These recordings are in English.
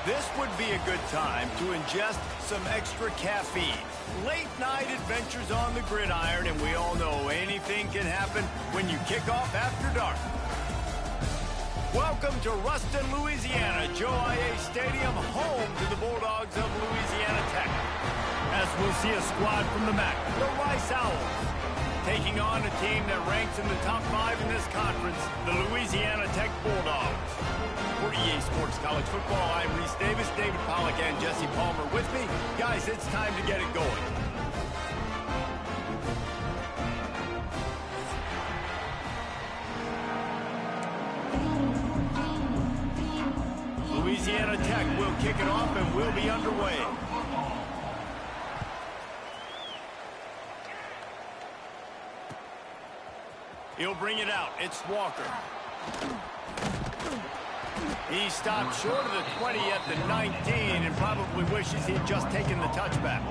This would be a good time to ingest some extra caffeine. Late night adventures on the gridiron, and we all know anything can happen when you kick off after dark. Welcome to Ruston, Louisiana, Joe IA Stadium, home to the Bulldogs of Louisiana Tech. As we'll see a squad from the MAC, the Rice Owls, taking on a team that ranks in the top 5 in this conference, the Louisiana Tech Bulldogs. For EA Sports College Football, I'm Reese Davis, David Pollack, and Jesse Palmer with me. Guys, it's time to get it going. Louisiana Tech will kick it off and we'll be underway. He'll bring it out. It's Walker. He stopped short of the 20 at the 19 and probably wishes he'd just taken the touchback.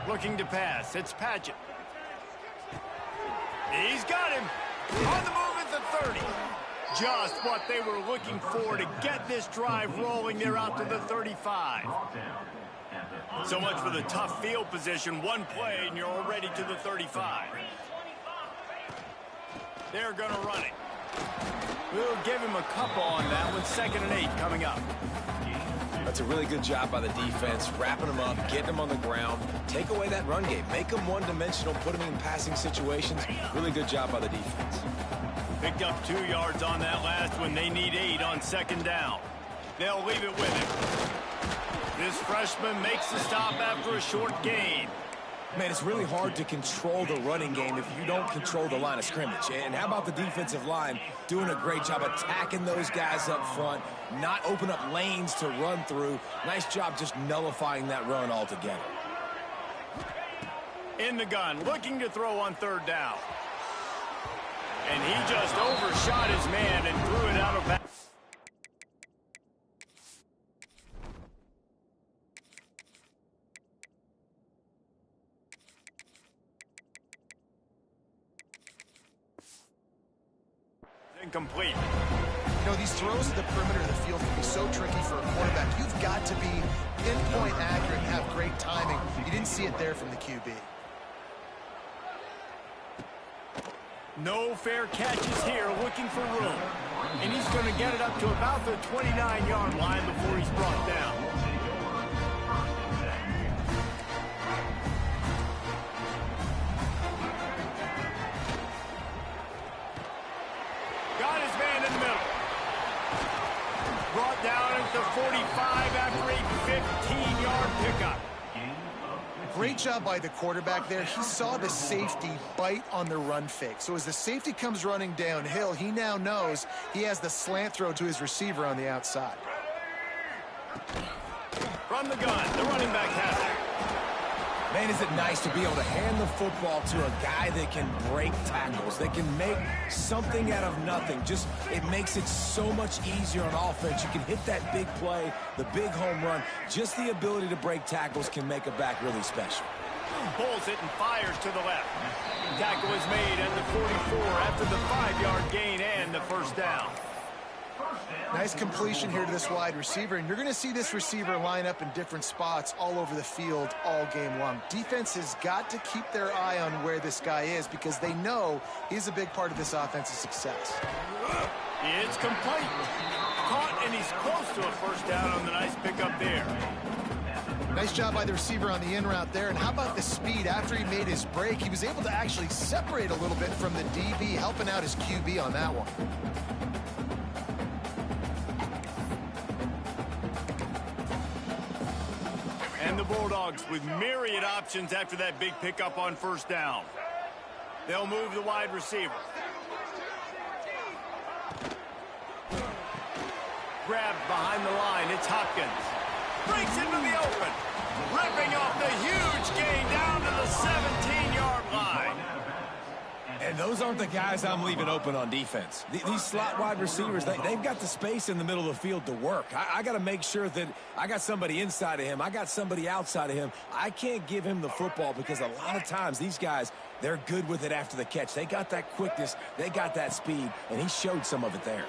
Looking to pass. It's Padgett. He's got him. On the move at the 30. Just what they were looking for to get this drive rolling. They're out to the 35. So much for the tough field position. One play and you're already to the 35. They're going to run it. We'll give him a couple on that one. 2nd and 8 coming up. That's a really good job by the defense, wrapping them up, getting them on the ground. Take away that run game. Make them one-dimensional, put them in passing situations. Really good job by the defense. Picked up 2 yards on that last one. They need 8 on 2nd down. They'll leave it with him. This freshman makes the stop after a short gain. Man, it's really hard to control the running game if you don't control the line of scrimmage. And how about the defensive line doing a great job attacking those guys up front, not open up lanes to run through. Nice job just nullifying that run altogether. In the gun, looking to throw on 3rd down. And he just overshot his man and threw it out of bounds. Incomplete. You know, these throws at the perimeter of the field can be so tricky for a quarterback. You've got to be pinpoint accurate and have great timing. You didn't see it there from the QB. No fair catches here, looking for room. And he's going to get it up to about the 29-yard line before he's brought down. Got his man in the middle. Brought down at the 45 after a 15-yard pickup. Great job by the quarterback there. He saw the safety bite on the run fake. So as the safety comes running downhill, he now knows he has the slant throw to his receiver on the outside. From the gun, the running back has it. Man, is it nice to be able to hand the football to a guy that can break tackles, that can make something out of nothing. Just, it makes it so much easier on offense. You can hit that big play, the big home run. Just the ability to break tackles can make a back really special. Pulls it and fires to the left. Tackle is made at the 44 after the 5-yard gain and the 1st down. Nice completion here to this wide receiver, and you're going to see this receiver line up in different spots all over the field all game long. Defense has got to keep their eye on where this guy is because they know he's a big part of this offense's success. It's complete. Caught, and he's close to a 1st down on the nice pickup there. Nice job by the receiver on the in route there, and how about the speed? After he made his break, he was able to actually separate a little bit from the DB, helping out his QB on that one. And the Bulldogs with myriad options after that big pickup on 1st down. They'll move the wide receiver. Grabbed behind the line, it's Hopkins. Breaks into the open. Ripping off the huge gain down to the 17-yard line. And those aren't the guys I'm leaving open on defense. These slot wide receivers, they've got the space in the middle of the field to work. I got to make sure that I got somebody inside of him. I got somebody outside of him. I can't give him the football because a lot of times these guys, they're good with it after the catch. They got that quickness. They got that speed, and he showed some of it there.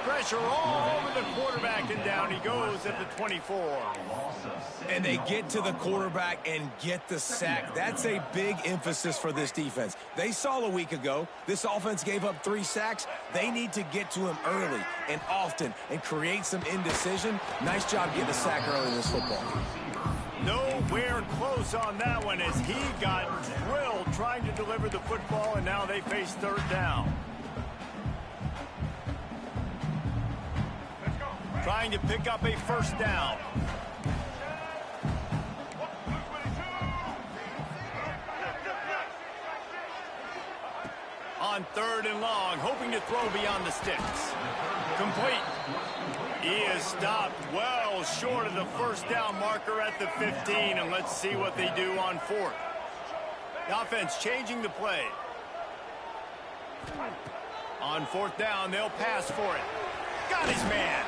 Pressure all over the quarterback, and down he goes at the 24. And they get to the quarterback and get the sack. That's a big emphasis for this defense. They saw a week ago, this offense gave up 3 sacks. They need to get to him early and often and create some indecision. Nice job getting a sack early in this football. Nowhere close on that one as he got drilled trying to deliver the football, and now they face 3rd down. Trying to pick up a 1st down. On 3rd and long, hoping to throw beyond the sticks. Complete. He is stopped well short of the 1st down marker at the 15, and let's see what they do on 4th. The offense changing the play. On 4th down, they'll pass for it. Got his man.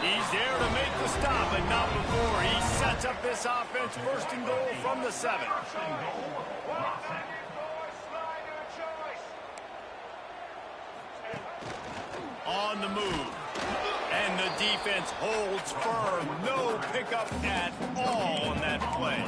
He's there to make the stop, and not before. He sets up this offense 1st and goal from the 7. On the move. And the defense holds firm. No pickup at all on that play.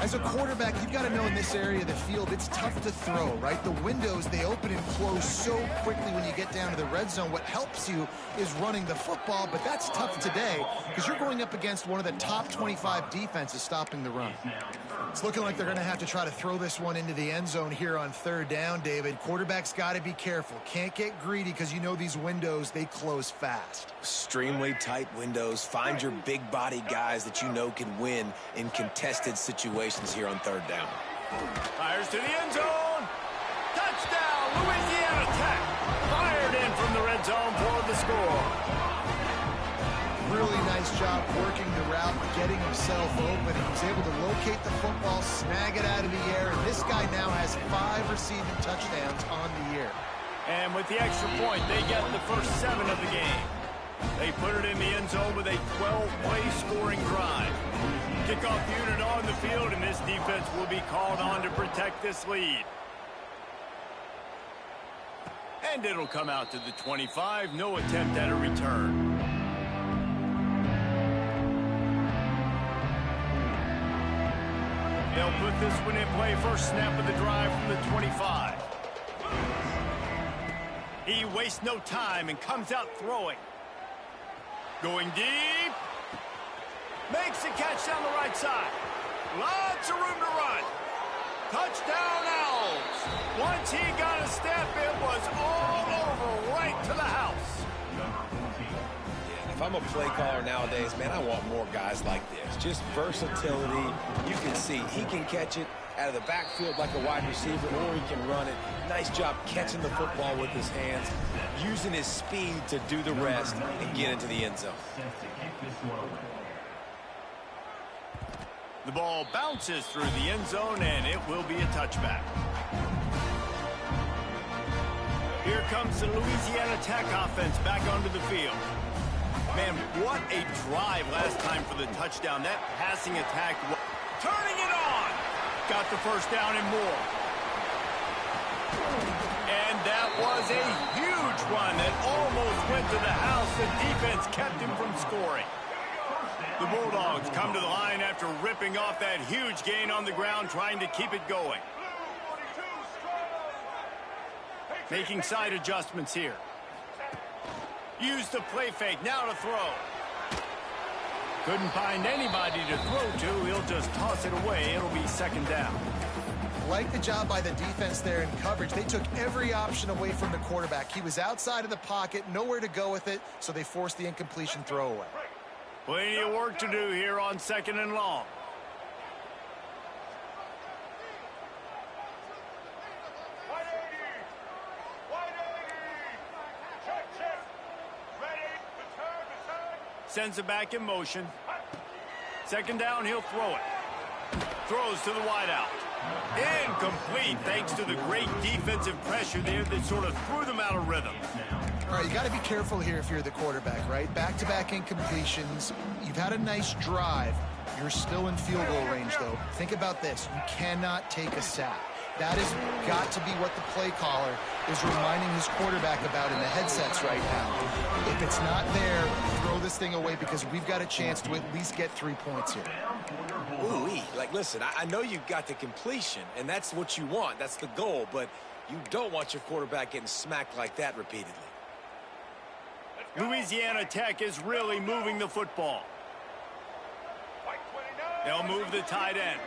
As a quarterback, you've got to know in this area of the field, it's tough to throw, right? The windows, they open and close so quickly when you get down to the red zone. What helps you is running the football, but that's tough today because you're going up against one of the top 25 defenses stopping the run. It's looking like they're going to have to try to throw this one into the end zone here on 3rd down, David. Quarterback's got to be careful. Can't get greedy because you know these windows, they close fast. Extremely tight windows. Find your big body guys that you know can win in contested situations here on 3rd down. Fires to the end zone. Touchdown, Louisiana Tech. Fired in from the red zone for the score. Really nice job working the route, getting himself open. He was able to locate the football, snag it out of the air, and this guy now has 5 receiving touchdowns on the year. And with the extra point, they get the first 7 of the game. They put it in the end zone with a 12-play scoring drive. Kickoff unit on the field, and this defense will be called on to protect this lead. And it'll come out to the 25. No attempt at a return. They'll put this one in play. First snap of the drive from the 25. He wastes no time and comes out throwing. Going deep. Makes the catch down the right side. Lots of room to run. Touchdown Owls. Once he got a step, it was all over right to the house. If I'm a play caller nowadays, man, I want more guys like this. Just versatility. You can see he can catch it out of the backfield like a wide receiver, or he can run it. Nice job catching the football with his hands, using his speed to do the rest and get into the end zone. The ball bounces through the end zone, and it will be a touchback. Here comes the Louisiana Tech offense back onto the field. Man, what a drive last time for the touchdown. That passing attack, turning it on. Got the first down and more. And that was a huge run that almost went to the house. The defense kept him from scoring. The Bulldogs come to the line after ripping off that huge gain on the ground, trying to keep it going. Making side adjustments here. Use the play fake, now to throw. Couldn't find anybody to throw to. He'll just toss it away. It'll be second down. Like the job by the defense there in coverage. They took every option away from the quarterback. He was outside of the pocket, nowhere to go with it, so they forced the incompletion throwaway. Plenty of work to do here on 2nd and long. Sends it back in motion. Second down, he'll throw it. Throws to the wideout. Incomplete, thanks to the great defensive pressure there that sort of threw them out of rhythm. All right, you got to be careful here if you're the quarterback, right? Back-to-back incompletions. You've had a nice drive. You're still in field goal range, though. Think about this. You cannot take a sack. That has got to be what the play caller is reminding his quarterback about in the headsets right now. If it's not there, throw this thing away because we've got a chance to at least get 3 points here. Ooh-wee. Like, listen, I know you got the completion, and that's what you want. That's the goal, but you don't want your quarterback getting smacked like that repeatedly. Louisiana Tech is really moving the football. They'll move the tight end.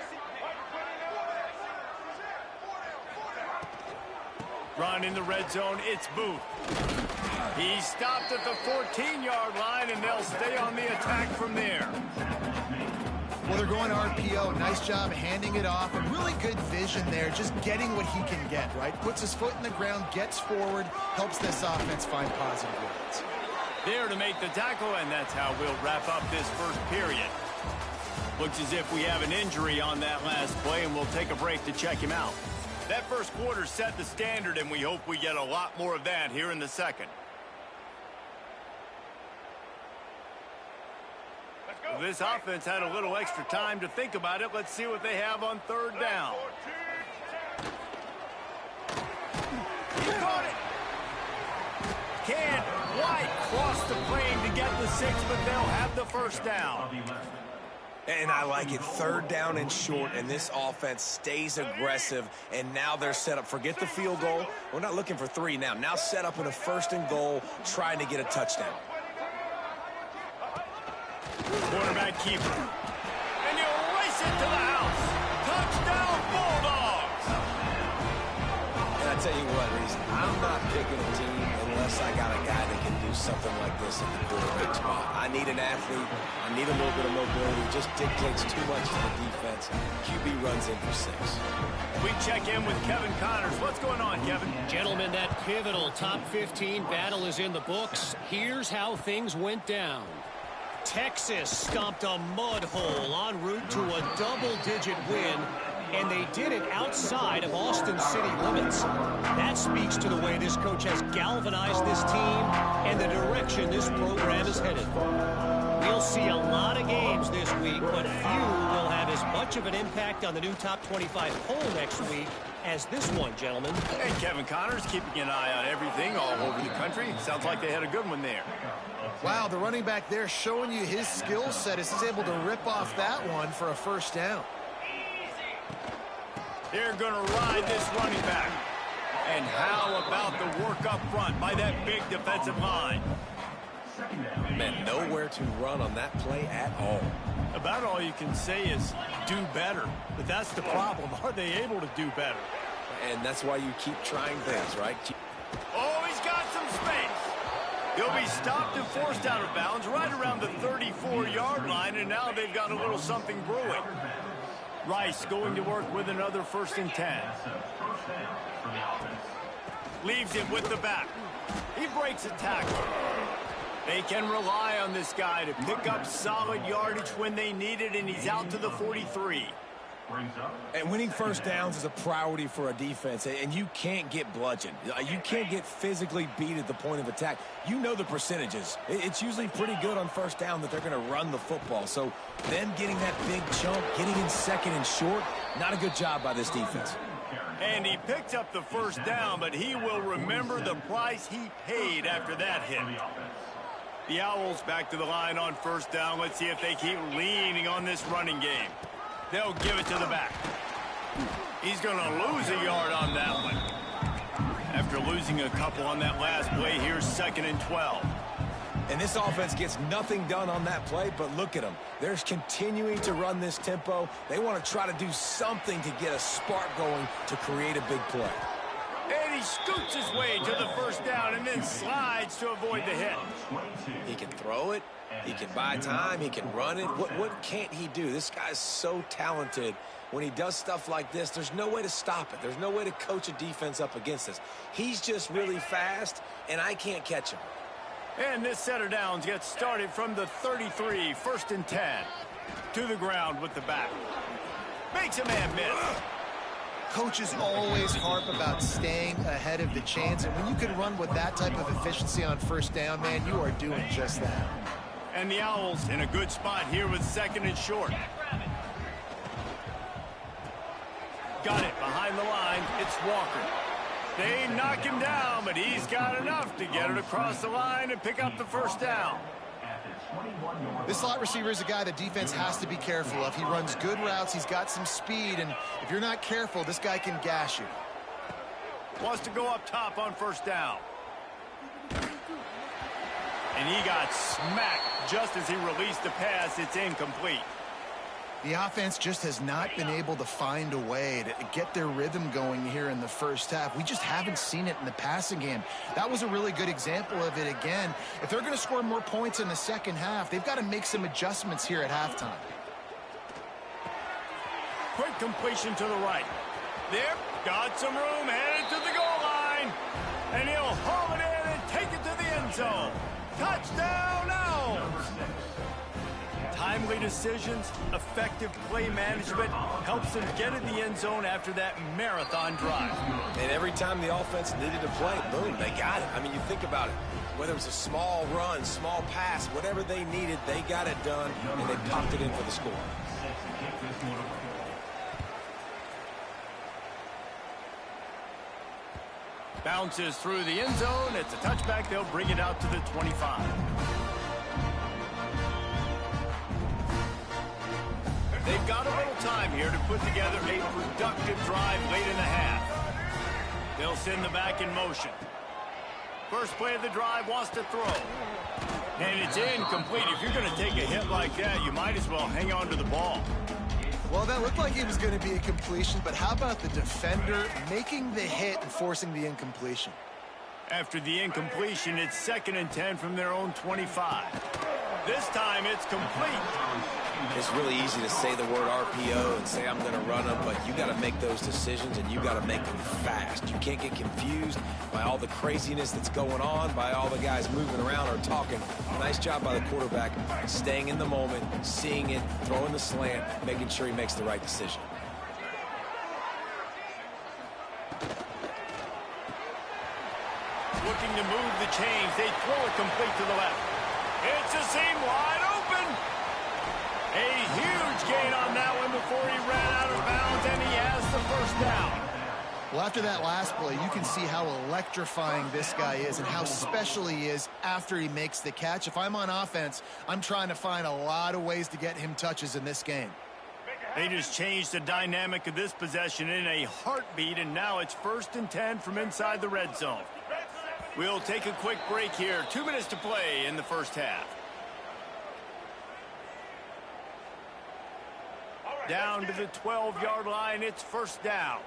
Run in the red zone, it's Booth. He stopped at the 14-yard line, and they'll stay on the attack from there. Well, they're going RPO. Nice job handing it off, and really good vision there, just getting what he can get, right? Puts his foot in the ground, gets forward, helps this offense find positive yards. There to make the tackle, and that's how we'll wrap up this first period. Looks as if we have an injury on that last play, and we'll take a break to check him out. That first quarter set the standard, and we hope we get a lot more of that here in the second. Well, this offense had a little extra time to think about it. Let's see what they have on third down. He caught it. Can White cross the plane to get the 6, but they'll have the first down. And I like it. Third down and short, and this offense stays aggressive, and now they're set up. Forget the field goal. We're not looking for 3 now. Now set up in a first and goal, trying to get a touchdown. Quarterback keeper. And he'll race it to the house. Touchdown, Bulldogs! And I tell you what, Reese, I'm not picking a team unless I got a guy that can do something like this at the quarterback spot. I need an athlete. I need a little bit of mobility. It just dictates too much to the defense. QB runs in for 6. We check in with Kevin Connors. What's going on, Kevin? Gentlemen, that pivotal top 15 battle is in the books. Here's how things went down. Texas stomped a mud hole en route to a double-digit win, and they did it outside of Austin city limits. That speaks to the way this coach has galvanized this team and the direction this program is headed. We'll see a lot of games this week, but few will have as much of an impact on the new top 25 poll next week as this one, gentlemen. And Kevin Connors keeping an eye on everything all over the country. Sounds like they had a good one there. Wow, the running back there showing you his skill set as he's able to rip off that one for a first down. They're going to ride this running back. And how about the work up front by that big defensive line? Man, nowhere to run on that play at all. About all you can say is do better. But that's the problem. Are they able to do better? And that's why you keep trying things, right? Oh, he's got some space. He'll be stopped and forced out of bounds right around the 34-yard line, and now they've got a little something brewing. Rice going to work with another 1st and 10. Leaves it with the back. He breaks a tackle. They can rely on this guy to pick up solid yardage when they need it, and he's out to the 43. And winning first downs is a priority for a defense, and you can't get bludgeoned. You can't get physically beat at the point of attack. You know the percentages. It's usually pretty good on first down that they're going to run the football. So them getting that big chunk, getting in second and short, not a good job by this defense. And he picked up the first down, but he will remember the price he paid after that hit. The Owls back to the line on first down. Let's see if they keep leaning on this running game. They'll give it to the back. He's going to lose a yard on that one. After losing a couple on that last play, here's 2nd and 12. And this offense gets nothing done on that play, but look at them. They're continuing to run this tempo. They want to try to do something to get a spark going to create a big play. And he scoots his way to the first down and then slides to avoid the hit. He can throw it. He can buy time. He can run it. What can't he do? This guy's so talented. When he does stuff like this, there's no way to stop it. There's no way to coach a defense up against this. He's just really fast, and I can't catch him. And this set of downs gets started from the 33, 1st and 10. To the ground with the back. Makes a man miss. Coaches always harp about staying ahead of the chains, and when you can run with that type of efficiency on first down, man, you are doing just that. And the Owls in a good spot here with 2nd and short. Got it behind the line. It's Walker. They knock him down, but he's got enough to get it across the line and pick up the first down. This slot receiver is a guy the defense has to be careful of. He runs good routes. He's got some speed, and if you're not careful, this guy can gash you. Wants to go up top on first down. And he got smacked just as he released the pass. It's incomplete. The offense just has not been able to find a way to get their rhythm going here in the first half. We just haven't seen it in the passing game. That was a really good example of it again. If they're going to score more points in the second half, they've got to make some adjustments here at halftime. Quick completion to the right. There, got some room, headed to the goal line. And he'll haul it in and take it to the end zone. Touchdown Owls! Timely decisions, effective play management helps them get in the end zone after that marathon drive. And every time the offense needed to play, boom, they got it. I mean, you think about it. Whether it was a small run, small pass, whatever they needed, they got it done, and they popped it in for the score. Bounces through the end zone. It's a touchback. They'll bring it out to the 25. They've got a little time here to put together a productive drive late in the half. They'll send the back in motion. First play of the drive, wants to throw. And it's incomplete. If you're going to take a hit like that, you might as well hang on to the ball. Well, that looked like it was going to be a completion, but how about the defender making the hit and forcing the incompletion? After the incompletion, it's 2nd and 10 from their own 25. This time, it's complete. It's really easy to say the word RPO and say I'm going to run them, but you got to make those decisions, and you got to make them fast. You can't get confused by all the craziness that's going on, by all the guys moving around or talking. Nice job by the quarterback, staying in the moment, seeing it, throwing the slant, making sure he makes the right decision. Looking to move the chains. They throw it complete to the left. It's a seam wide open. A huge gain on that one before he ran out of bounds, and he has the first down. Well, after that last play, you can see how electrifying this guy is and how special he is after he makes the catch. If I'm on offense, I'm trying to find a lot of ways to get him touches in this game. They just changed the dynamic of this possession in a heartbeat, and now it's 1st and 10 from inside the red zone. We'll take a quick break here. 2 minutes to play in the first half. Down to the 12-yard line, it's first down.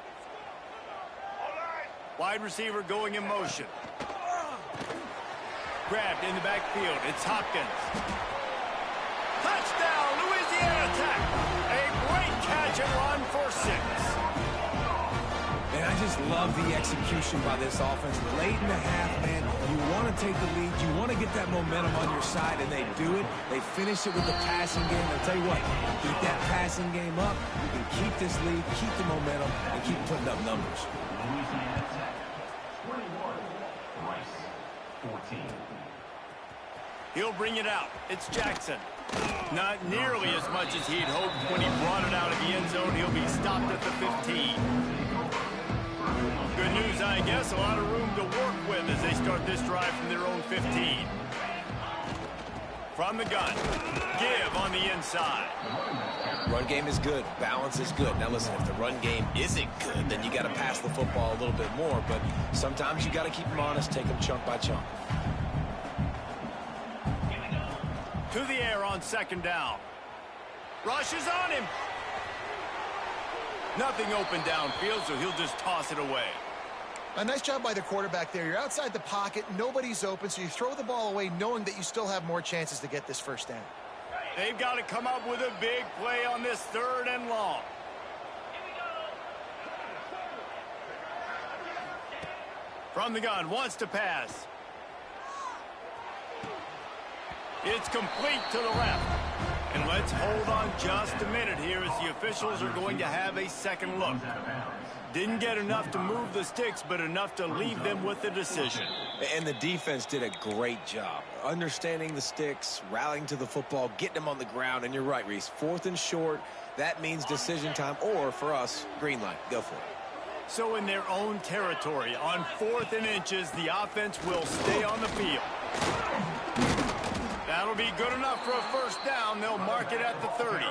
Wide receiver going in motion. Grabbed in the backfield, it's Hopkins. Touchdown, Louisiana Tech. A great catch and run for 6. And I just love the execution by this offense. Late in the half, man, you want to take the lead. You want to get that momentum on your side, and they do it. They finish it with the passing game. I'll tell you what, keep that passing game up. You can keep this lead, keep the momentum, and keep putting up numbers. Louisiana Tech, 21, Rice, 14. He'll bring it out. It's Jackson. Not nearly as much as he'd hoped when he brought it out of the end zone. He'll be stopped at the 15. Good news, I guess. A lot of room to work with as they start this drive from their own 15. From the gun. Give on the inside. Run game is good. Balance is good. Now listen, if the run game isn't good, then you got to pass the football a little bit more. But sometimes you got to keep them honest, take them chunk by chunk. To the air on 2nd down. Rushes on him. Nothing open downfield, so he'll just toss it away. A nice job by the quarterback there. You're outside the pocket, nobody's open, so you throw the ball away knowing that you still have more chances to get this first down. They've got to come up with a big play on this 3rd and long. From the gun, wants to pass. It's complete to the left. And let's hold on just a minute here as the officials are going to have a second look. Didn't get enough to move the sticks, but enough to leave them with the decision. And the defense did a great job understanding the sticks, rallying to the football, getting them on the ground. And you're right, Reese, 4th and short, that means decision time, or for us, green light. Go for it. So in their own territory, on 4th and inches, the offense will stay on the field. That'll be good enough for a first down. They'll mark it at the 30.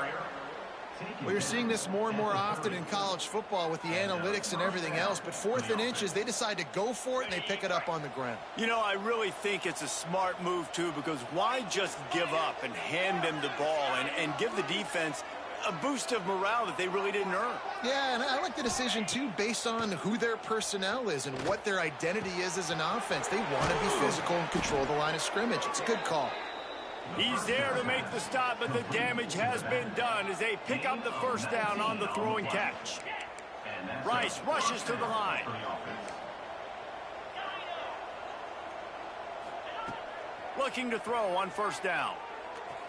Well, you're seeing this more and more often in college football with the analytics and everything else, but 4th and inches, they decide to go for it, and they pick it up on the ground. You know, I really think it's a smart move, too, because why just give up and hand them the ball and give the defense a boost of morale that they really didn't earn? Yeah, and I like the decision, too, based on who their personnel is and what their identity is as an offense. They want to be physical and control the line of scrimmage. It's a good call. He's there to make the stop, but the damage has been done as they pick up the first down on the throwing catch. Rice rushes to the line. Looking to throw on first down.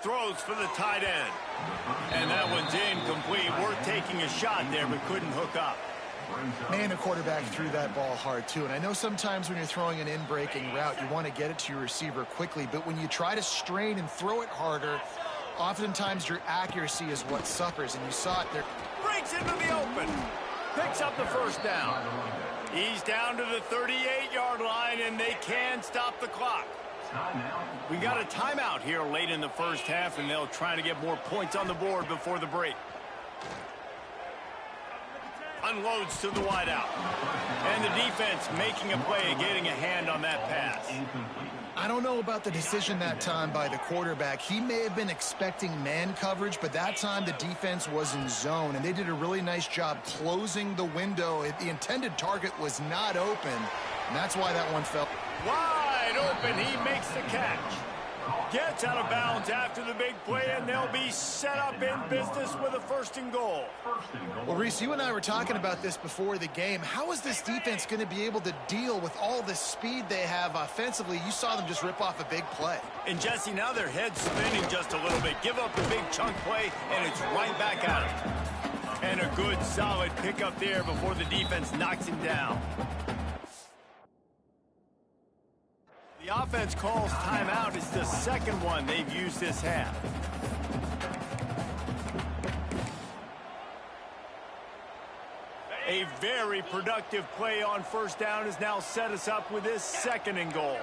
Throws for the tight end. And that one's incomplete. Worth taking a shot there, but couldn't hook up. Man, the quarterback threw that ball hard, too. And I know sometimes when you're throwing an in-breaking route, you want to get it to your receiver quickly. But when you try to strain and throw it harder, oftentimes your accuracy is what suffers. And you saw it there. Breaks into the open. Picks up the first down. He's down to the 38-yard line, and they can stop the clock. We got a timeout here late in the first half, and they'll try to get more points on the board before the break. Unloads to the wideout. And the defense making a play, getting a hand on that pass. I don't know about the decision that time by the quarterback. He may have been expecting man coverage, but that time the defense was in zone, and they did a really nice job closing the window. The intended target was not open, and that's why that one fell. Wide open, he makes the catch. Gets out of bounds after the big play, and they'll be set up in business with a 1st and goal. Well, Reese, you and I were talking about this before the game. How is this defense going to be able to deal with all the speed they have offensively? You saw them just rip off a big play. And, Jesse, now their head's spinning just a little bit. Give up the big chunk play, and it's right back at them. And a good, solid pickup there before the defense knocks him down. The offense calls timeout. It's the second one they've used this half. A very productive play on first down has now set us up with this 2nd and goal.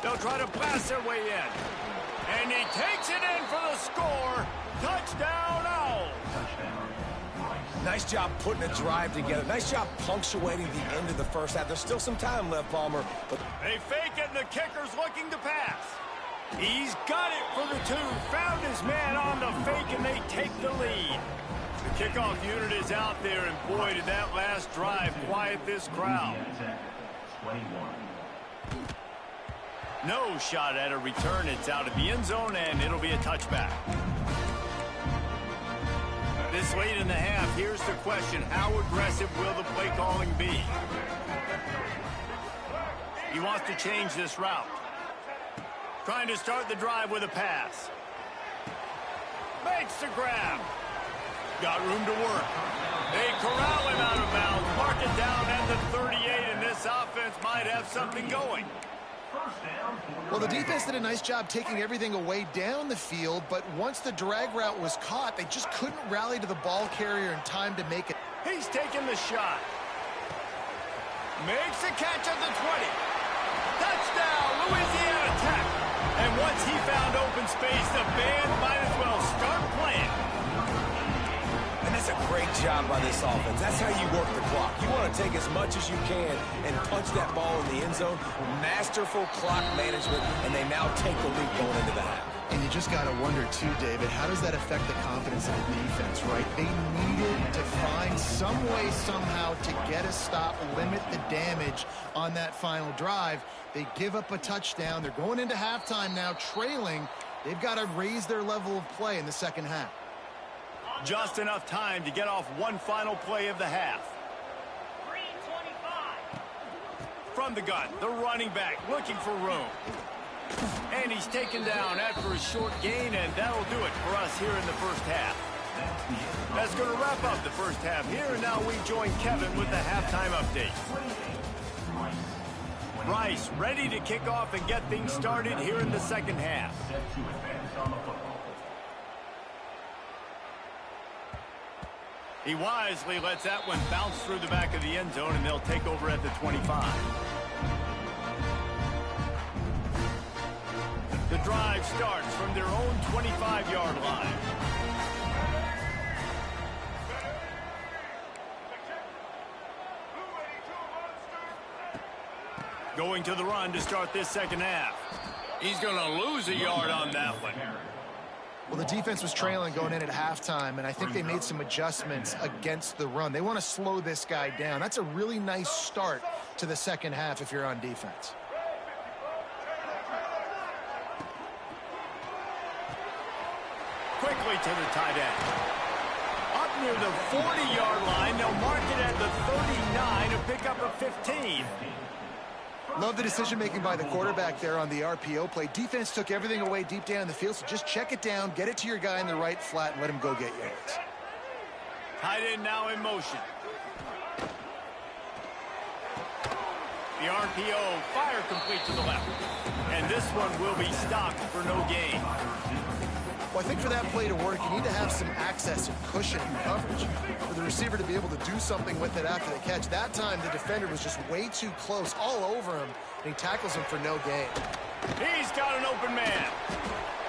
They'll try to blast their way in. And he takes it in for the score. Touchdown, Owls. Nice job putting a drive together. Nice job punctuating the end of the first half. There's still some time left, Palmer. But they fake it, and the kicker's looking to pass. He's got it for the 2. Found his man on the fake, and they take the lead. The kickoff unit is out there, and boy, did that last drive quiet this crowd. No shot at a return. It's out of the end zone, and it'll be a touchback. This late in the half, here's the question. How aggressive will the play calling be? He wants to change this route. Trying to start the drive with a pass. Makes the grab. Got room to work. They corral him out of bounds. Mark it down at the 38, and this offense might have something going. Well, the defense did a nice job taking everything away down the field, but once the drag route was caught, they just couldn't rally to the ball carrier in time to make it. He's taking the shot. Makes the catch at the 20. Touchdown, Louisiana Tech. And once he found open space, the band might as well start playing. And that's a great job by this offense. That's how you work the clock. You want to take as much as you can and punch that ball in the end zone. Masterful clock management, and they now take the lead going into the half. And you just got to wonder, too, David, how does that affect the confidence of the defense, right? They needed to find some way, somehow, to get a stop, limit the damage on that final drive. They give up a touchdown. They're going into halftime now, trailing. They've got to raise their level of play in the second half. Just enough time to get off one final play of the half. From the gun, the running back looking for room. And he's taken down after a short gain, and that'll do it for us here in the first half. That's going to wrap up the first half here, and now we join Kevin with the halftime update. Rice ready to kick off and get things started here in the second half. He wisely lets that one bounce through the back of the end zone, and they'll take over at the 25. The drive starts from their own 25-yard line. Going to the run to start this second half. He's going to lose a yard on that one. Well, the defense was trailing going in at halftime, and I think they made some adjustments against the run. They want to slow this guy down. That's a really nice start to the second half if you're on defense. Quickly to the tight end. Up near the 40-yard line, they'll mark it at the 39 to pick up a 15. Love the decision-making by the quarterback there on the RPO play. Defense took everything away deep down the field, so just check it down, get it to your guy in the right flat, and let him go get yards. Tight end now in motion. The RPO fire complete to the left. And this one will be stopped for no gain. Well, I think for that play to work, you need to have some access and cushion and coverage for the receiver to be able to do something with it after the catch. That time, the defender was just way too close, all over him, and he tackles him for no gain. He's got an open man.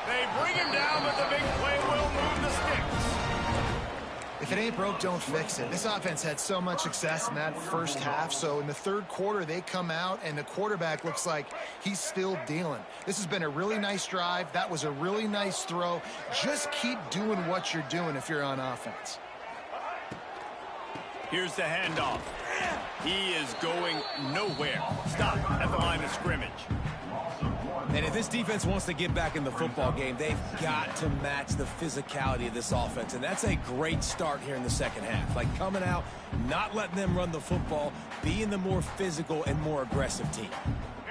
They bring him down, but the big play will move the sticks. If it ain't broke, don't fix it. This offense had so much success in that first half, so in the third quarter, they come out, and the quarterback looks like he's still dealing. This has been a really nice drive. That was a really nice throw. Just keep doing what you're doing if you're on offense. Here's the handoff. He is going nowhere. Stop at the line of scrimmage. And if this defense wants to get back in the football game, they've got to match the physicality of this offense. And that's a great start here in the second half. Like coming out, not letting them run the football, being the more physical and more aggressive team.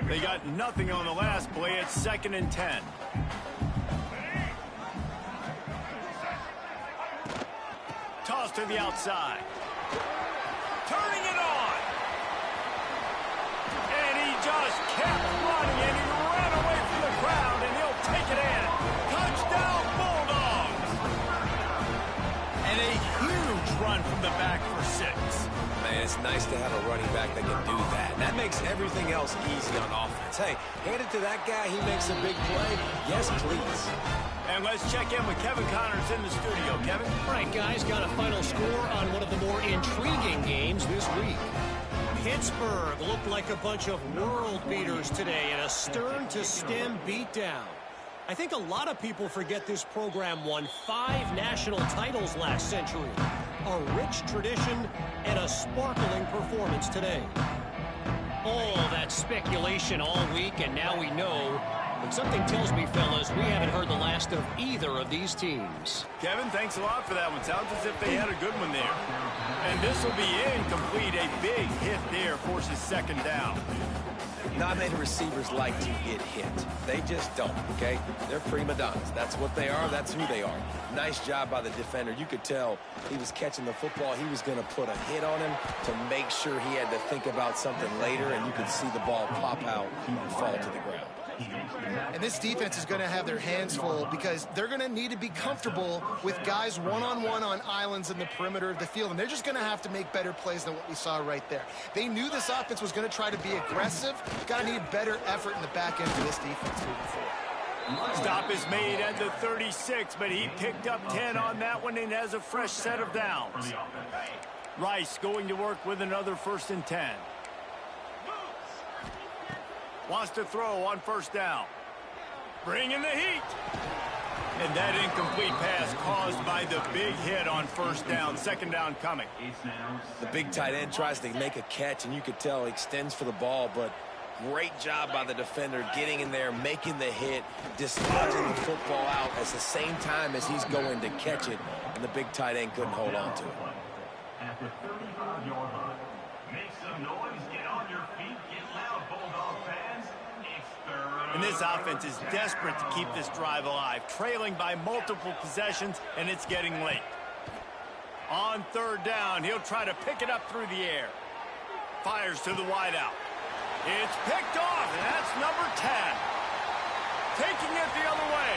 They got nothing on the last play. It's 2nd and 10. Toss to the outside. Turning it on. And he just kept running, and he ran away from the crowd, and he'll take it in. Touchdown, Bulldogs. And a huge run from the back for 6. Man, it's nice to have a running back that can do that. That makes everything else easy on offense. Hey, hand it to that guy. He makes a big play. Yes, please. And let's check in with Kevin Connors in the studio. Kevin? All right, guys, got a final score on one of the more intriguing games this week. Pittsburgh looked like a bunch of world beaters today in a stern-to-stem beatdown. I think a lot of people forget this program won 5 national titles last century. A rich tradition and a sparkling performance today. All that speculation all week, and now we know. But something tells me, fellas, we haven't heard the last of either of these teams. Kevin, thanks a lot for that one. Sounds as if they had a good one there. And this will be incomplete. A big hit there forces 2nd down. Not many receivers like to get hit. They just don't, okay? They're prima donnas. That's what they are. That's who they are. Nice job by the defender. You could tell he was catching the football. He was going to put a hit on him to make sure he had to think about something later, and you could see the ball pop out and fall to the ground. And this defense is going to have their hands full because they're going to need to be comfortable with guys one-on-one on islands in the perimeter of the field. And they're just going to have to make better plays than what we saw right there. They knew this offense was going to try to be aggressive. Got to need better effort in the back end for this defense moving forward. Stop is made at the 36, but he picked up 10 on that one and has a fresh set of downs. Rice going to work with another 1st and 10. Wants to throw on 1st down. Bringing the heat. And that incomplete pass caused by the big hit on 1st down. 2nd down coming. The big tight end tries to make a catch, and you could tell he extends for the ball, but great job by the defender getting in there, making the hit, dislodging the football out at the same time as he's going to catch it, and the big tight end couldn't hold on to it. At the 35-yard line. Make some noise, get on your feet, get loud, Bulldog fans. It's 3rd And this offense is desperate to keep this drive alive, trailing by multiple possessions, and it's getting late. On third down, he'll try to pick it up through the air. Fires to the wideout. It's picked off, and that's number 10. Taking it the other way.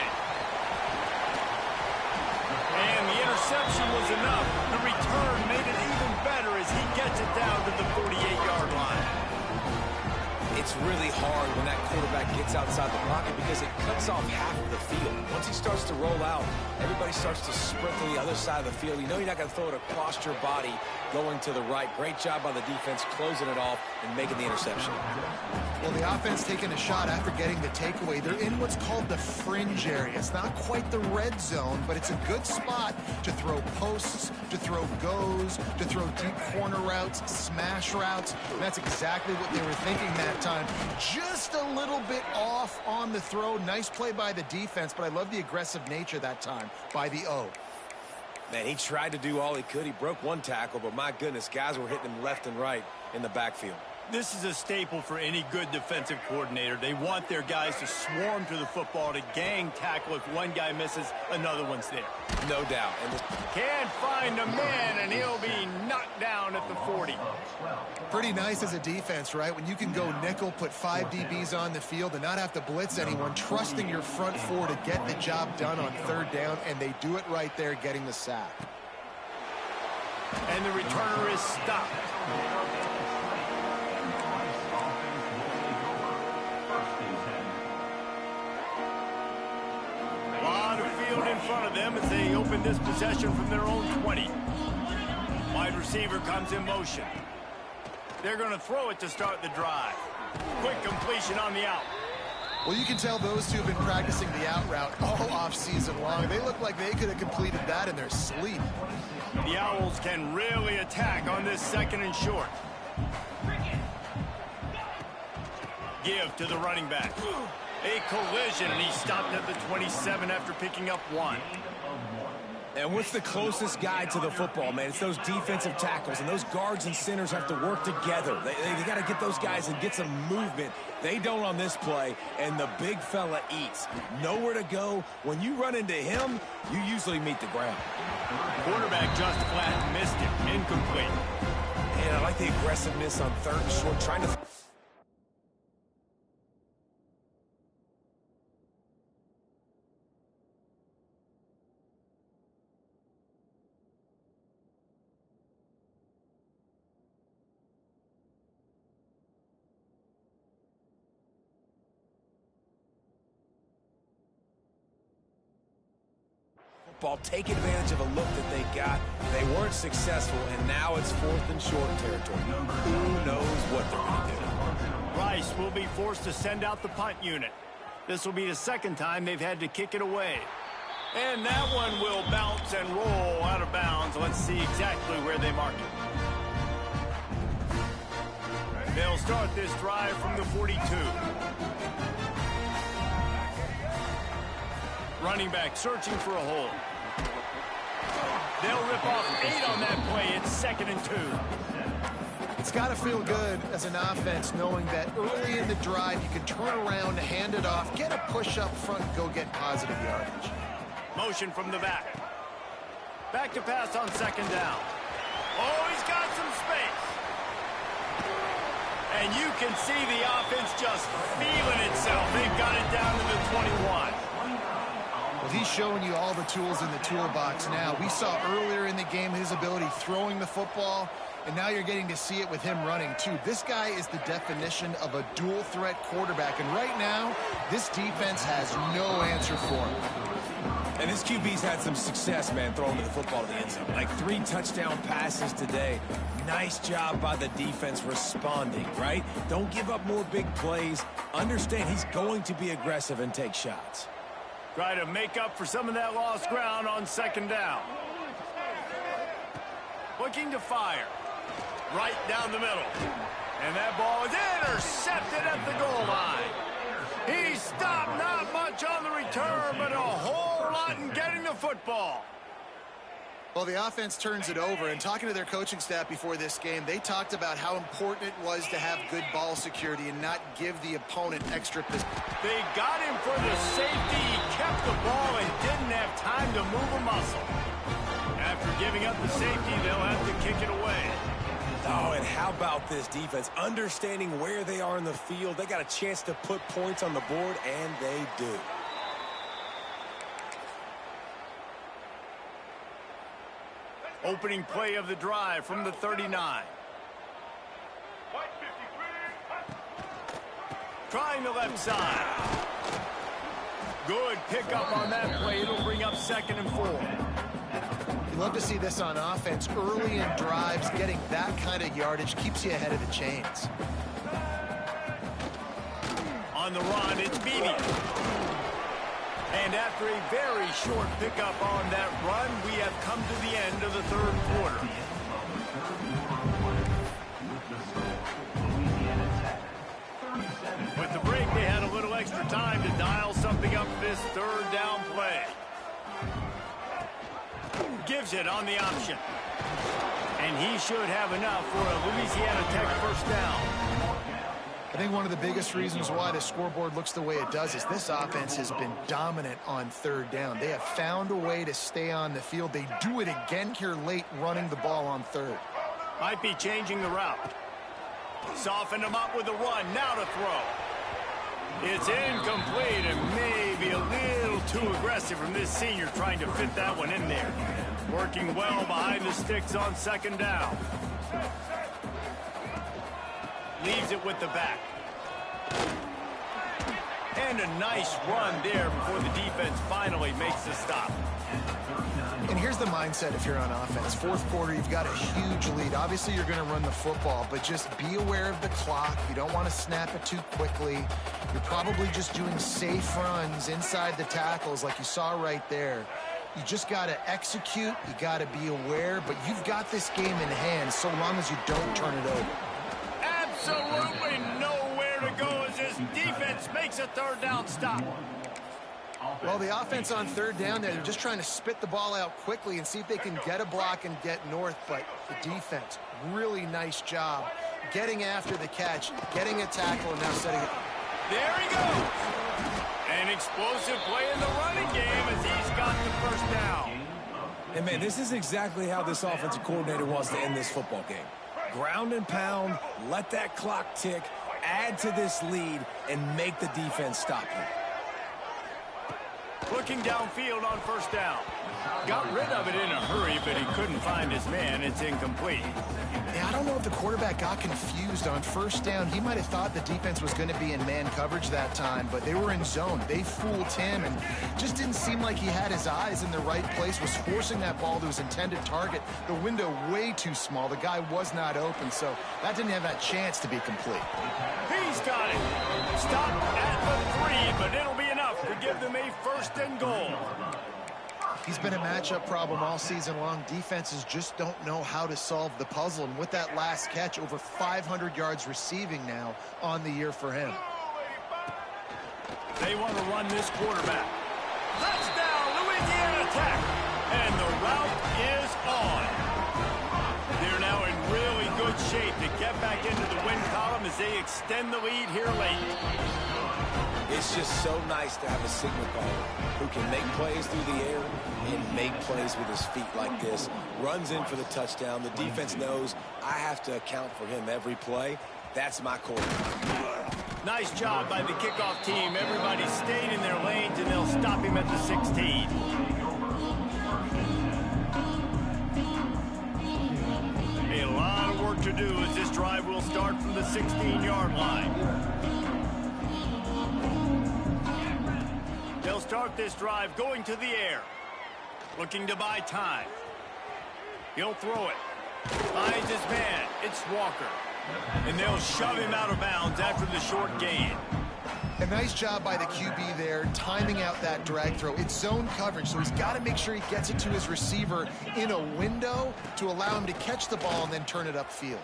And the interception was enough. The return made it even better as he gets it down to the 48-yard line. It's really hard when that quarterback gets outside the pocket because it cuts off half of the field. Once he starts to roll out, everybody starts to sprint to the other side of the field. You know you're not going to throw it across your body going to the right. Great job by the defense closing it off and making the interception. Well, the offense taking a shot after getting the takeaway. They're in what's called the fringe area. It's not quite the red zone, but it's a good spot to throw posts, to throw goes, to throw deep corner routes, smash routes. And that's exactly what they were thinking that time. Just a little bit off on the throw. Nice play by the defense, but I love the aggressive nature that time by the O. Man, he tried to do all he could. He broke one tackle, but my goodness, guys were hitting him left and right in the backfield. This is a staple for any good defensive coordinator. They want their guys to swarm to the football, to gang tackle. If one guy misses, another one's there. No doubt. And can't find a man, and he'll be knocked down at the 40. Pretty nice as a defense, right? When you can go nickel, put 5 DBs on the field and not have to blitz anyone, trusting your front four to get the job done on third down, and they do it right there, getting the sack. And the returner is stopped. In front of them as they open this possession from their own 20. Wide receiver comes in motion. They're going to throw it to start the drive. Quick completion on the out. Well, you can tell those two have been practicing the out route all off-season long. They look like they could have completed that in their sleep. The Owls can really attack on this second and short. Give to the running back. A collision, and he stopped at the 27 after picking up 1. And what's the closest guy to the football, man? It's those defensive tackles, and those guards and centers have to work together. They got to get those guys and get some movement. They don't on this play, and the big fella eats. Nowhere to go. When you run into him, you usually meet the ground. Quarterback just flat missed it. Incomplete. And I like the aggressiveness on third and short, trying to... Ball, take advantage of a look that they got. They weren't successful, and now it's 4th and short territory. Who knows what they're going to do? Rice will be forced to send out the punt unit. This will be the second time they've had to kick it away. And that one will bounce and roll out of bounds. Let's see exactly where they mark it. They'll start this drive from the 42. Running back searching for a hole. They'll rip off 8 on that play. It's 2nd and 2. It's got to feel good as an offense knowing that early in the drive you can turn around, hand it off, get a push up front, and go get positive yardage. Motion from the back. Back to pass on 2nd down. Oh, he's got some space. And you can see the offense just feeling itself. They've got it down to the 21. Well, he's showing you all the tools in the toolbox now. We saw earlier in the game his ability throwing the football, and now you're getting to see it with him running, too. This guy is the definition of a dual-threat quarterback, and right now, this defense has no answer for him. And this QB's had some success, man, throwing the football to the end zone. Like 3 touchdown passes today. Nice job by the defense responding, right? Don't give up more big plays. Understand he's going to be aggressive and take shots. Try to make up for some of that lost ground on 2nd down. Looking to fire. Right down the middle. And that ball is intercepted at the goal line. He stopped not much on the return, but a whole lot in getting the football. Well, the offense turns it over, and talking to their coaching staff before this game, they talked about how important it was to have good ball security and not give the opponent extra position. They got him for the safety. He kept the ball and didn't have time to move a muscle. After giving up the safety, they'll have to kick it away. Oh, and how about this defense? Understanding where they are in the field. They got a chance to put points on the board, and they do. Opening play of the drive from the 39. Trying the left side. Good pickup on that play. It'll bring up 2nd and 4. You love to see this on offense. Early in drives, getting that kind of yardage keeps you ahead of the chains. On the run, it's Beebe. And after a very short pickup on that run, we have come to the end of the 3rd quarter. With the break, they had a little extra time to dial something up this 3rd down play. Gives it on the option. And he should have enough for a Louisiana Tech 1st down. I think one of the biggest reasons why the scoreboard looks the way it does is this offense has been dominant on 3rd down. They have found a way to stay on the field. They do it again here late, running the ball on 3rd. Might be changing the route. Softened him up with a run. Now to throw. It's incomplete and maybe a little too aggressive from this senior trying to fit that one in there. Working well behind the sticks on 2nd down. Leaves it with the back. And a nice run there before the defense finally makes the stop. And here's the mindset if you're on offense. 4th quarter, you've got a huge lead. Obviously, you're going to run the football, but just be aware of the clock. You don't want to snap it too quickly. You're probably just doing safe runs inside the tackles like you saw right there. You just got to execute. You got to be aware, but you've got this game in hand so long as you don't turn it over. Absolutely nowhere to go as this defense makes a 3rd down stop. Well, the offense on 3rd down there, they're just trying to spit the ball out quickly and see if they can get a block and get north, but the defense, really nice job getting after the catch, getting a tackle, and now setting it. There he goes. An explosive play in the running game as he's got the 1st down. And, man, this is exactly how this offensive coordinator wants to end this football game. Ground and pound, let that clock tick, add to this lead, and make the defense stop you. Looking downfield on 1st down. Got rid of it in a hurry, but he couldn't find his man. It's incomplete. Yeah, I don't know if the quarterback got confused on 1st down. He might have thought the defense was going to be in man coverage that time, but they were in zone. They fooled him and just didn't seem like he had his eyes in the right place, was forcing that ball to his intended target. The window way too small. The guy was not open, so that didn't have that chance to be complete. He's got it. Stop at the 3, but it'll be enough to give them a 1st and goal. He's been a matchup problem all season long. Defenses just don't know how to solve the puzzle. And with that last catch, over 500 yards receiving now on the year for him. They want to run this quarterback. Touchdown, Louisiana Tech. And the route is on. They're now in really good shape to get back into the win column as they extend the lead here late. It's just so nice to have a signal caller who can make plays through the air and make plays with his feet like this. Runs in for the touchdown. The defense knows I have to account for him every play. That's my quarterback. Nice job by the kickoff team. Everybody stayed in their lanes, and they'll stop him at the 16. A lot of work to do as this drive will start from the 16-yard line. They'll start this drive going to the air. Looking to buy time. He'll throw it. Finds his man. It's Walker. And they'll shove him out of bounds after the short gain. A nice job by the QB there, timing out that drag throw. It's zone coverage, so he's got to make sure he gets it to his receiver in a window to allow him to catch the ball and then turn it upfield.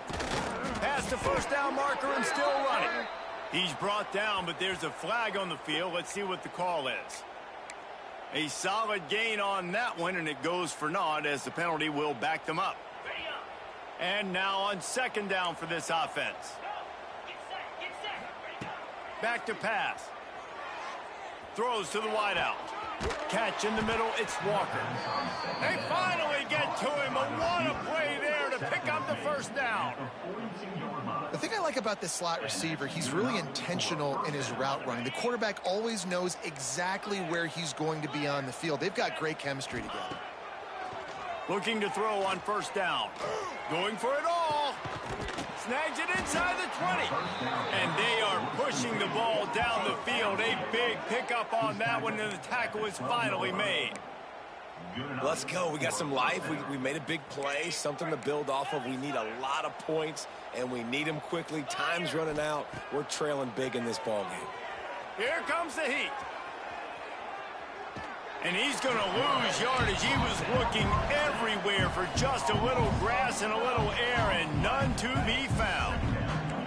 Past the 1st down marker and still running. He's brought down, but there's a flag on the field. Let's see what the call is. A solid gain on that one, and it goes for naught as the penalty will back them up. And now on second down for this offense. Back to pass. Throws to the wideout. Catch in the middle, it's Walker. They finally get to him, but what a play there to pick up the first down. The thing I like about this slot receiver, he's really intentional in his route running. The quarterback always knows exactly where he's going to be on the field. They've got great chemistry together. Looking to throw on first down. Going for it all. Snags it inside the 20. And they are pushing the ball down the field. A big pickup on that one, and the tackle is finally made. Let's go. We got some life. We made a big play, something to build off of. We need a lot of points, and we need them quickly. Time's running out. We're trailing big in this ball game. Here comes the heat. And he's going to lose yardage. He was looking everywhere for just a little grass and a little air, and none to be found.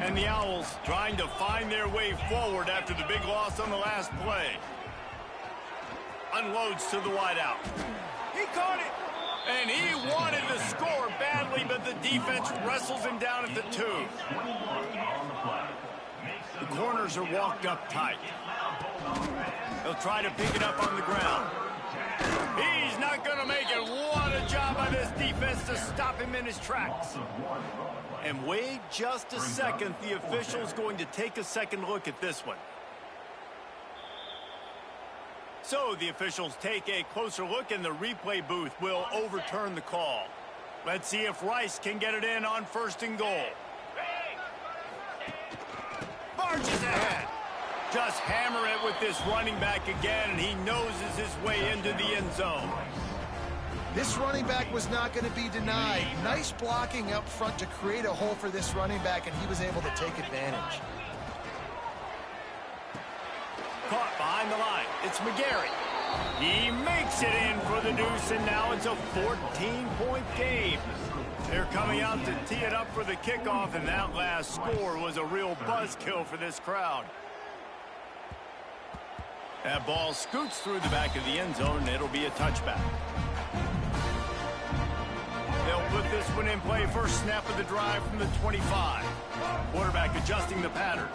And the Owls trying to find their way forward after the big loss on the last play. Unloads to the wideout. He caught it. And he wanted to score badly, but the defense wrestles him down at the 2. The corners are walked up tight. They'll try to pick it up on the ground. He's not going to make it. What a job by this defense to stop him in his tracks. And wait just a second. The official's going to take a second look at this one. So the officials take a closer look, and the replay booth will overturn the call. Let's see if Rice can get it in on first and goal. Barges ahead. Just hammer it with this running back again, and he noses his way into the end zone. This running back was not going to be denied. Nice blocking up front to create a hole for this running back, and he was able to take advantage. Caught behind the line. It's McGarry. He makes it in for the deuce, and now it's a 14-point game. They're coming out to tee it up for the kickoff, and that last score was a real buzzkill for this crowd. That ball scoots through the back of the end zone, and it'll be a touchback. They'll put this one in play. First snap of the drive from the 25. Quarterback adjusting the pattern.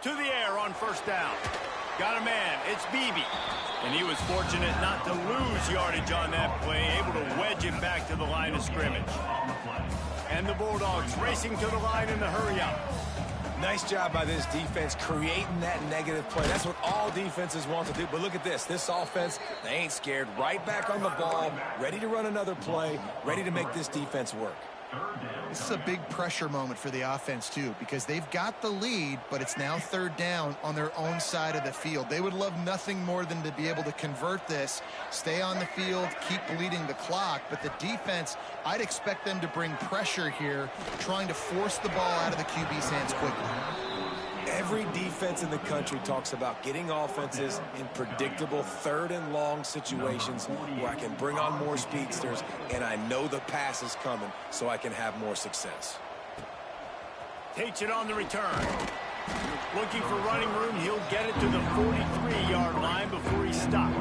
To the air on first down. Got a man. It's Beebe. And he was fortunate not to lose yardage on that play, able to wedge it back to the line of scrimmage. And the Bulldogs racing to the line in the hurry-up. Nice job by this defense creating that negative play. That's what all defenses want to do. But look at this. This offense, they ain't scared. Right back on the ball, ready to run another play, ready to make this defense work. This is a big pressure moment for the offense, too, because they've got the lead, but it's now third down on their own side of the field. They would love nothing more than to be able to convert this, stay on the field, keep bleeding the clock. But the defense, I'd expect them to bring pressure here, trying to force the ball out of the QB's hands quickly. Every defense in the country talks about getting offenses in predictable third and long situations where I can bring on more speedsters and I know the pass is coming so I can have more success. Takes it on the return. Looking for running room. He'll get it to the 43-yard line before he stops.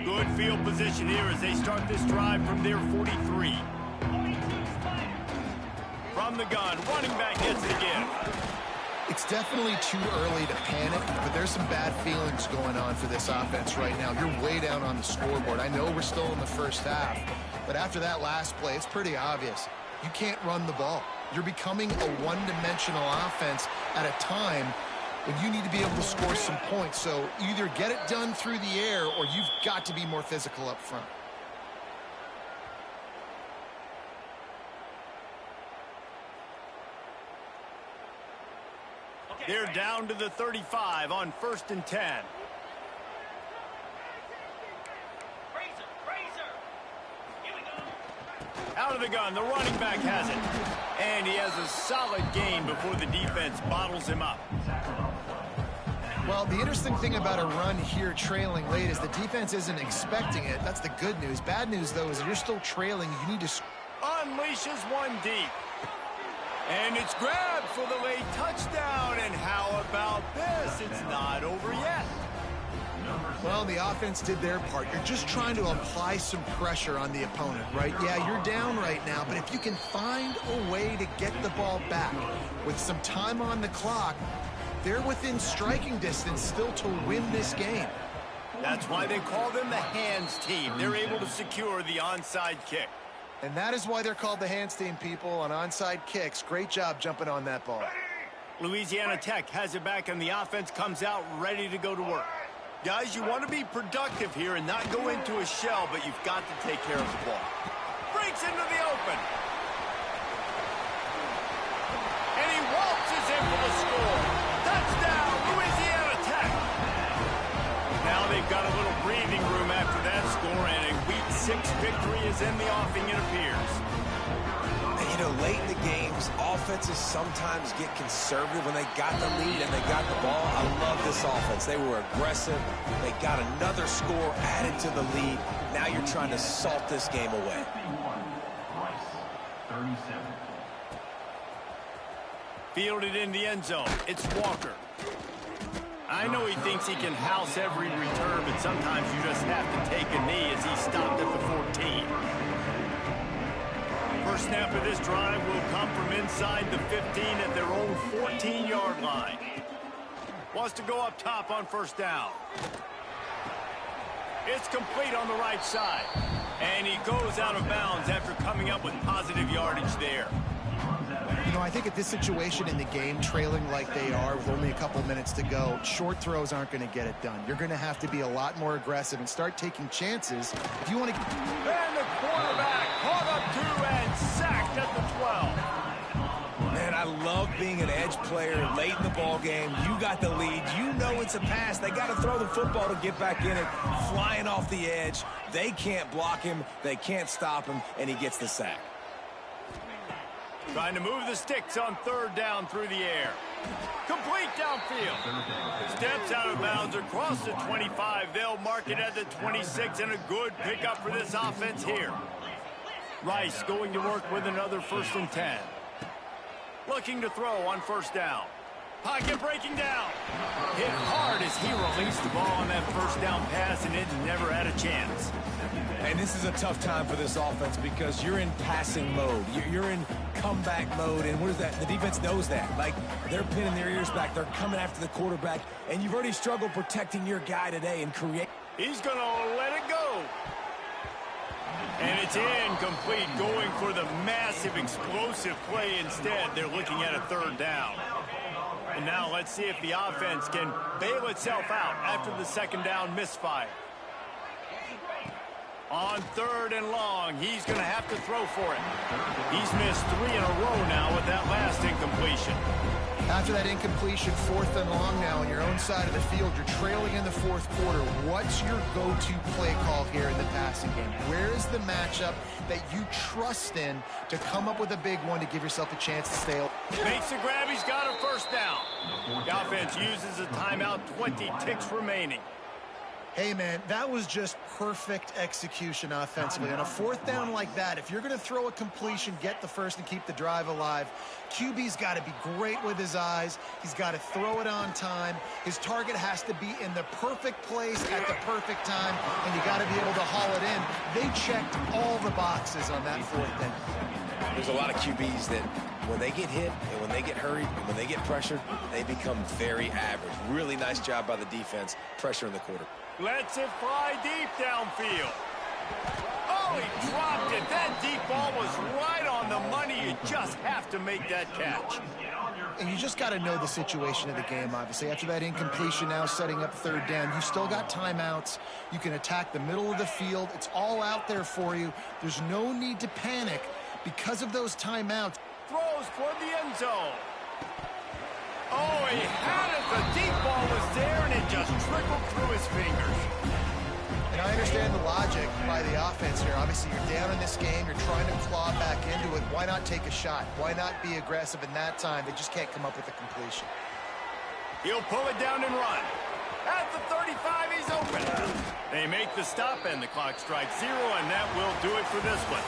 Good field position here as they start this drive from their 43. From the gun, running back gets the give. It's definitely too early to panic, but there's some bad feelings going on for this offense right now. You're way down on the scoreboard. I know we're still in the first half, but after that last play, it's pretty obvious. You can't run the ball. You're becoming a one-dimensional offense at a time when you need to be able to score some points. So either get it done through the air or you've got to be more physical up front. They're down to the 35 on 1st and 10. Out of the gun, the running back has it. And he has a solid gain before the defense bottles him up. Well, the interesting thing about a run here trailing late is the defense isn't expecting it. That's the good news. Bad news, though, is if you're still trailing, you need to... Unleashes one deep. And it's grabbed for the late touchdown. And how about this? It's not over yet. Well, the offense did their part. You're just trying to apply some pressure on the opponent, right? Yeah, you're down right now, but if you can find a way to get the ball back with some time on the clock, they're within striking distance still to win this game. That's why they call them the hands team. They're able to secure the onside kick. And that is why they're called the hands team, people, on onside kicks. Great job jumping on that ball. Louisiana Tech has it back, and the offense comes out ready to go to work. Guys, you want to be productive here and not go into a shell, but you've got to take care of the ball. Breaks into the open. And he waltzes in for the score. Touchdown, Louisiana Tech. Now they've got a little breathing room after that score, and a Week 6 victory is in the offing, it appears. You know, late in the games, offenses sometimes get conservative when they got the lead and they got the ball. I love this offense. They were aggressive. They got another score added to the lead. Now you're trying to salt this game away. 37. Fielded in the end zone. It's Walker. I know he thinks he can house every return, but sometimes you just have to take a knee as he stopped at the 14. First snap of this drive will come from inside the 15 at their own 14-yard line. Wants to go up top on first down. It's complete on the right side. And he goes out of bounds after coming up with positive yardage there. You know, I think at this situation in the game, trailing like they are with only a couple minutes to go, short throws aren't going to get it done. You're going to have to be a lot more aggressive and start taking chances if you want to. And the quarterback caught up to and sacked at the 12. Man, I love being an edge player late in the ball game. You got the lead. You know it's a pass. They got to throw the football to get back in it. Flying off the edge. They can't block him. They can't stop him, and he gets the sack. Trying to move the sticks on third down through the air. Complete downfield. Steps out of bounds across the 25. They'll mark it at the 26, and a good pickup for this offense here. Rice going to work with another 1st and 10. Looking to throw on first down. Pocket breaking down. Hit hard as he released the ball on that first down pass, and it never had a chance. And this is a tough time for this offense because you're in passing mode. You're in comeback mode, and what is that? The defense knows that. Like, they're pinning their ears back. They're coming after the quarterback, and you've already struggled protecting your guy today and create. He's going to let it go. And it's incomplete, going for the massive explosive play instead. They're looking at a third down. And now let's see if the offense can bail itself out after the second down misfire. On third and long, he's going to have to throw for it. He's missed 3 in a row now with that last incompletion. After that incompletion, 4th and long now on your own side of the field, you're trailing in the 4th quarter. What's your go-to play call here in the passing game? Where is the matchup that you trust in to come up with a big one to give yourself a chance to stay? Makes the grab, he's got a first down. The offense uses a timeout, 20 ticks remaining. Hey, man, that was just perfect execution offensively. On a 4th down like that, if you're going to throw a completion, get the first and keep the drive alive, QB's got to be great with his eyes. He's got to throw it on time. His target has to be in the perfect place at the perfect time, and you got to be able to haul it in. They checked all the boxes on that 4th down. There's a lot of QBs that when they get hit and when they get hurried and when they get pressured, they become very average. Really nice job by the defense, pressuring the quarter. Lets it fly deep downfield. Oh, he dropped it. That deep ball was right on the money. You just have to make that catch. And you just got to know the situation of the game, obviously. After that incompletion, now setting up 3rd down, you still got timeouts. You can attack the middle of the field. It's all out there for you. There's no need to panic because of those timeouts. Throws toward the end zone. Oh, he had it. The deep ball was there, and it just trickled through his fingers. And I understand the logic by the offense here. Obviously, you're down in this game. You're trying to claw back into it. Why not take a shot? Why not be aggressive in that time? They just can't come up with a completion. He'll pull it down and run. At the 35, he's open. They make the stop, and the clock strikes 0, and that will do it for this one.